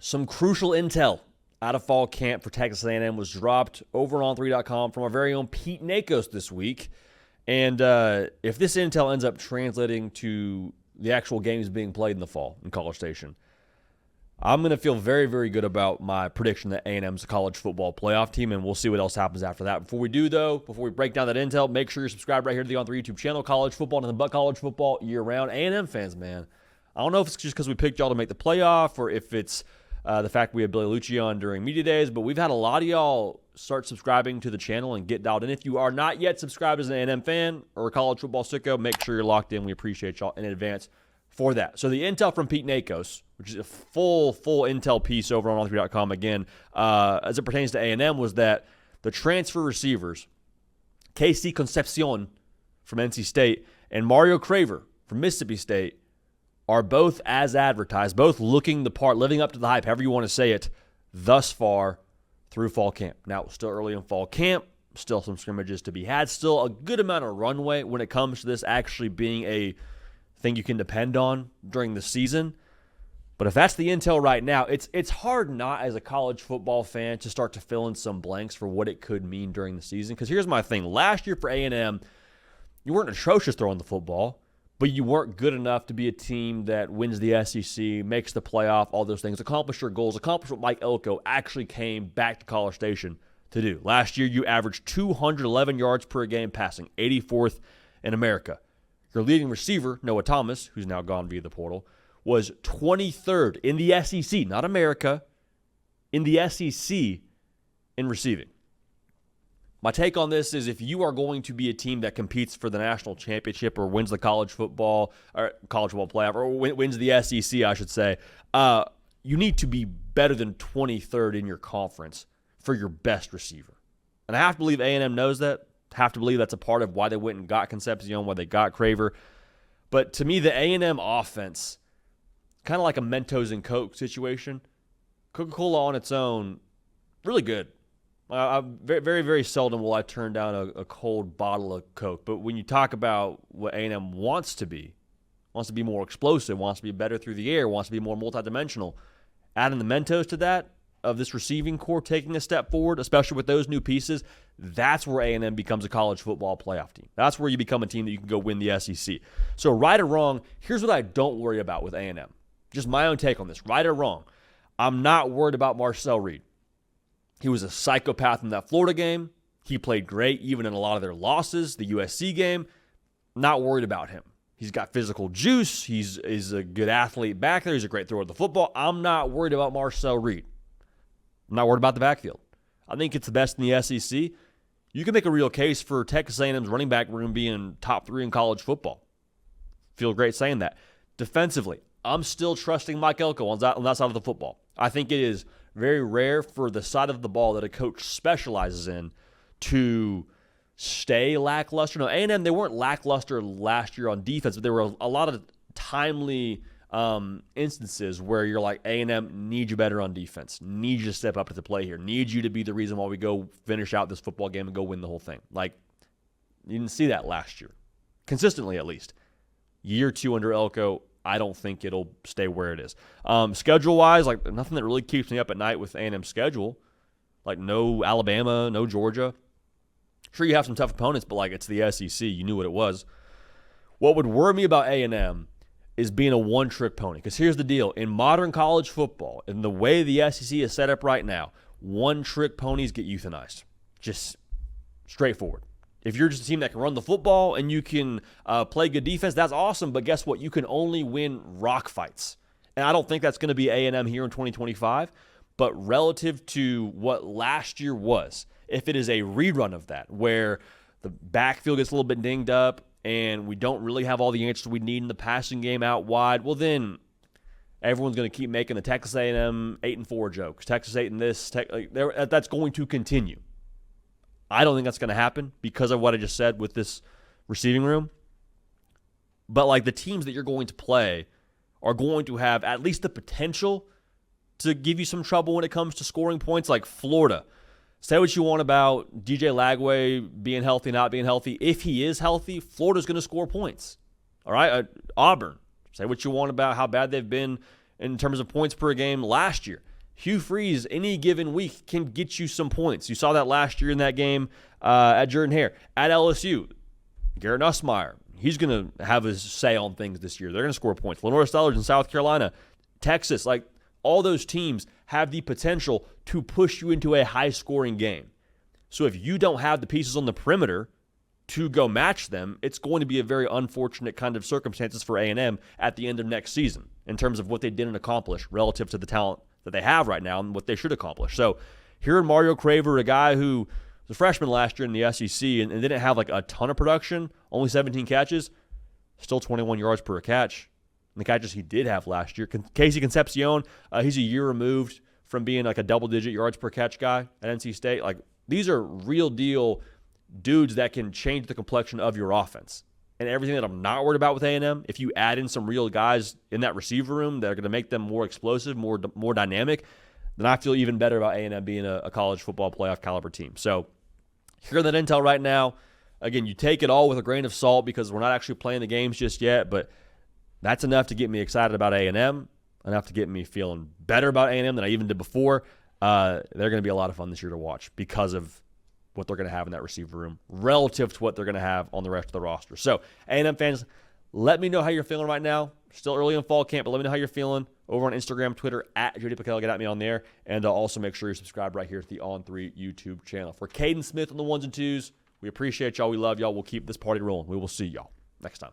Some crucial intel out of fall camp for Texas A&M was dropped over on 3.com from our very own Pete Nakos this week. And if this intel ends up translating to the actual games being played in the fall in College Station, I'm going to feel very, very good about my prediction that A&M's a college football playoff team, and we'll see what else happens after that. Before we do, though, before we break down that intel, make sure you're subscribed right here to the On3 YouTube channel. College football, nothing but college football year-round. A&M fans, man, I don't know if it's just because we picked y'all to make the playoff or if it's the fact we had Billy Lucci on during media days, but we've had a lot of y'all start subscribing to the channel and get dialed in. If you are not yet subscribed as an A&M fan or a college football sicko, make sure you're locked in. We appreciate y'all in advance for that. So the intel from Pete Nakos, which is a full intel piece over on on3.com again, as it pertains to A&M, was that the transfer receivers, KC Concepcion from NC State and Mario Craver from Mississippi State, are both as advertised, both looking the part, living up to the hype, however you want to say it, thus far through fall camp. Now, it's still early in fall camp, still some scrimmages to be had, still a good amount of runway when it comes to this actually being a thing you can depend on during the season. But if that's the intel right now, it's hard not as a college football fan to start to fill in some blanks for what it could mean during the season. Because here's my thing. Last year for A&M, you weren't atrocious throwing the football, but you weren't good enough to be a team that wins the SEC, makes the playoff, all those things, accomplish your goals, accomplish what Mike Elko actually came back to College Station to do. Last year, you averaged 211 yards per game passing, 84th in America. Your leading receiver, Noah Thomas, who's now gone via the portal, was 23rd in the SEC, not America, in the SEC in receiving. My take on this is if you are going to be a team that competes for the national championship or wins the college football playoff or wins the SEC, I should say, you need to be better than 23rd in your conference for your best receiver. And I have to believe A&M knows that. I have to believe that's a part of why they went and got Concepcion, why they got Craver. But to me, the A&M offense, kind of like a Mentos and Coke situation, Coca-Cola on its own, really good. Very, very, very seldom will I turn down a cold bottle of Coke. But when you talk about what A&M wants to be more explosive, wants to be better through the air, wants to be more multidimensional, adding the Mentos to that, of this receiving core taking a step forward, especially with those new pieces, that's where A&M becomes a college football playoff team. That's where you become a team that you can go win the SEC. So right or wrong, here's what I don't worry about with A&M. Just my own take on this. Right or wrong, I'm not worried about Marcel Reed. He was a psychopath in that Florida game. He played great even in a lot of their losses. The USC game, not worried about him. He's got physical juice. He's a good athlete back there. He's a great thrower of the football. I'm not worried about Marcel Reed. I'm not worried about the backfield. I think it's the best in the SEC. You can make a real case for Texas A&M's running back room being top 3 in college football. Feel great saying that. Defensively, I'm still trusting Mike Elko on that side of the football. I think it is very rare for the side of the ball that a coach specializes in to stay lackluster. No, A&M, they weren't lackluster last year on defense, but there were a lot of timely instances where you're like, A&M needs you better on defense, needs you to step up to the play here, needs you to be the reason why we go finish out this football game and go win the whole thing. Like, you didn't see that last year, consistently at least. Year 2 under Elko, I don't think it'll stay where it is. Schedule-wise, like nothing that really keeps me up at night with A&M's schedule. Like no Alabama, no Georgia. Sure, you have some tough opponents, but like it's the SEC. You knew what it was. What would worry me about A&M is being a one-trick pony. Because here's the deal. In modern college football, in the way the SEC is set up right now, one-trick ponies get euthanized. Just straightforward. If you're just a team that can run the football and you can play good defense, that's awesome. But guess what? You can only win rock fights. And I don't think that's going to be A&M here in 2025. But relative to what last year was, if it is a rerun of that, where the backfield gets a little bit dinged up and we don't really have all the answers we need in the passing game out wide, well then everyone's going to keep making the Texas A&M 8-4 jokes. Texas 8 and this, that's going to continue. I don't think that's going to happen because of what I just said with this receiving room. But like the teams that you're going to play are going to have at least the potential to give you some trouble when it comes to scoring points, like Florida. Say what you want about DJ Lagway being healthy, not being healthy. If he is healthy, Florida's going to score points. All right? Auburn. Say what you want about how bad they've been in terms of points per game last year. Hugh Freeze, any given week, can get you some points. You saw that last year in that game at Jordan-Hare. At LSU, Garrett Nussmeier, he's going to have his say on things this year. They're going to score points. Lenore Stellers in South Carolina, Texas, like all those teams have the potential to push you into a high-scoring game. So if you don't have the pieces on the perimeter to go match them, it's going to be a very unfortunate kind of circumstances for A&M at the end of next season in terms of what they didn't accomplish relative to the talent that they have right now and what they should accomplish. So here in Mario Craver, a guy who was a freshman last year in the SEC and didn't have like a ton of production, only 17 catches, still 21 yards per catch. And the catches he did have last year. Casey Concepcion, he's a year removed from being like a double-digit yards per catch guy at NC State. Like, these are real deal dudes that can change the complexion of your offense. And everything that I'm not worried about with A&M, if you add in some real guys in that receiver room that are going to make them more explosive, more dynamic, then I feel even better about A&M being a college football playoff caliber team. So hearing that intel right now, again, you take it all with a grain of salt because we're not actually playing the games just yet, but that's enough to get me excited about A&M, enough to get me feeling better about A&M than I even did before. They're going to be a lot of fun this year to watch because of what they're going to have in that receiver room relative to what they're going to have on the rest of the roster. So, A&M fans, let me know how you're feeling right now. Still early in fall camp, but let me know how you're feeling over on Instagram, Twitter, at JD PicKell. Get at me on there. And also make sure you're subscribed right here to the On3 YouTube channel. For Caden Smith on the ones and twos, we appreciate y'all. We love y'all. We'll keep this party rolling. We will see y'all next time.